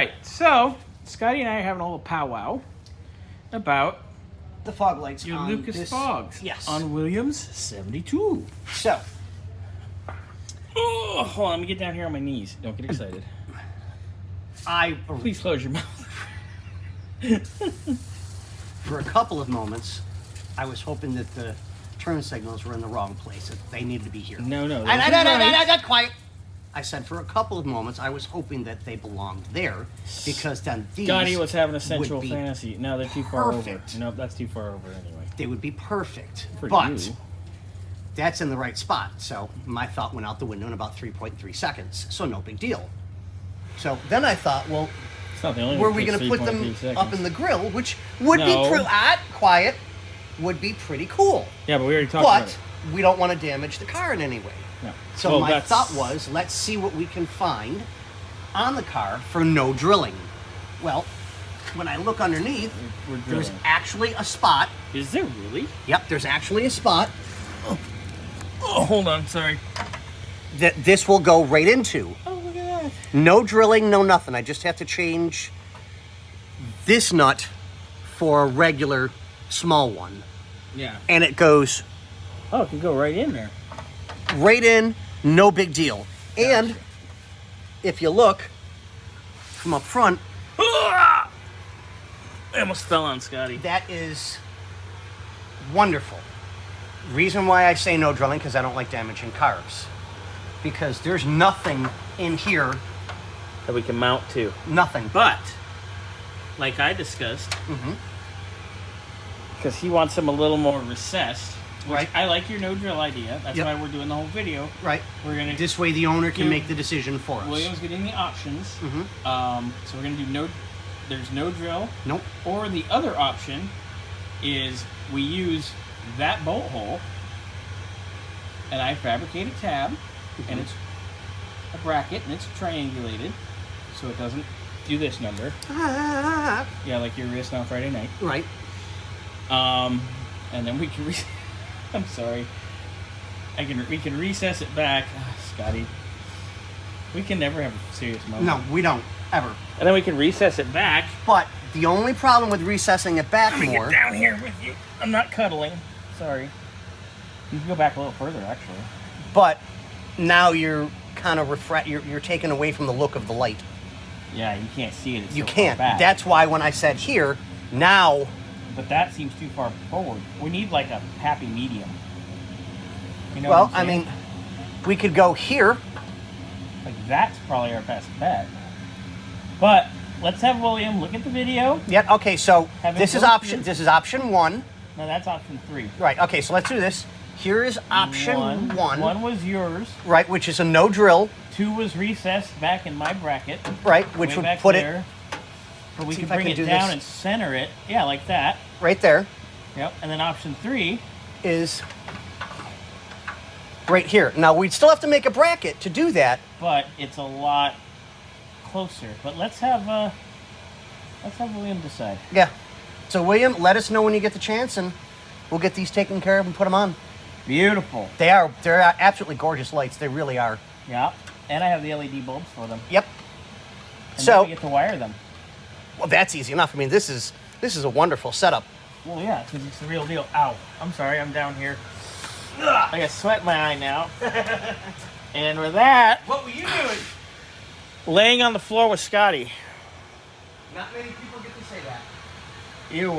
right, so Scotty and I are having a little powwow about the fog lights your on Lucas this, Fogs. Yes. On Williams 72. So. Oh, hold on, let me get down here on my knees. Don't get excited. Please close your mouth. For a couple of moments, I was hoping that the turn signals were in the wrong place. That they needed to be here. No. No, quiet. I said for a couple of moments, I was hoping that they belonged there, because then these Scotty was having a sensual would be fantasy. No, they're too far perfect. over. Nope, that's too far over anyway. They would be perfect. For but you. that's in the right spot. So my thought went out the window in about 3.3 seconds. So no big deal. So then I thought, well, It's not the only were one we that going to takes put them 3.3 seconds. up in the grill, which would No. be quiet, would be pretty cool. Yeah, but we already talked about But it. we don't want to damage the car in any way. No. So Well, my thought was, let's see what we can find on the car for no drilling. Well, when I look underneath, We're there's drilling. actually a spot. Is there really? Yep, there's actually a spot Oh, hold on, sorry. that this will go right into. Oh, look at that. No drilling, no nothing. I just have to change this nut for a regular small one. Yeah. And it goes Oh, it can go right in there. right in, no big deal. And if you look from up front, I almost fell on Scotty. that is wonderful. Reason why I say no drilling, because I don't like damaging cars. Because there's nothing in here, That we can mount to. nothing. But, like I discussed, because he wants them a little more recessed. Which Right. I like your no drill idea. That's Yep. why we're doing the whole video. Right. We're gonna This way the owner can Give make the decision for us. William's getting the options. So we're gonna do there's no drill. Nope. Or the other option is we use that bolt hole and I fabricate a tab and it's a bracket and it's triangulated so it doesn't do this number. Yeah, like your wrist on Friday night. Right. And then we can I'm sorry. We can recess it back. Scotty. We can never have a serious moment. No, we don't, ever. And then we can recess it back. But the only problem with recessing it back Let me more... get down here with you. I'm not cuddling. Sorry. You can go back a little further, actually. But now you're kind of you're taken away from the look of the light. Yeah, you can't see it. It's You so far can't. back. That's why when I said here, now... But that seems too far forward. We need like a happy medium. You know Well, what I'm I saying? mean, we could go here. Like that's probably our best bet. But let's have William look at the video. Yeah, okay, so Have it this is go option through. this is option 1. No, that's option 3. Right, okay, so let's do this. Here is option 1. 1 was yours. Right, which is a no drill. 2 was recessed back in my bracket. Right, which way would back put there. But we See can if I bring can it do down this. and center it. Yeah, like that. it right there. Yep. And then option 3. Is right here. Now, we'd still have to make a bracket to do that. But it's a lot closer. But let's have William decide. Yeah. So, William, let us know when you get the chance, and we'll get these taken care of and put them on. Beautiful. They're absolutely gorgeous lights. They really are. Yeah. And I have the LED bulbs for them. Yep. And So- now we get to wire them. Well, that's easy enough. I mean, this is a wonderful setup. Well, yeah, because it's the real deal. Ow. I'm sorry, I'm down here. Ugh, I got sweat in my eye now. And with that, What were you doing? laying on the floor with Scotty. Not many people get to say that. You,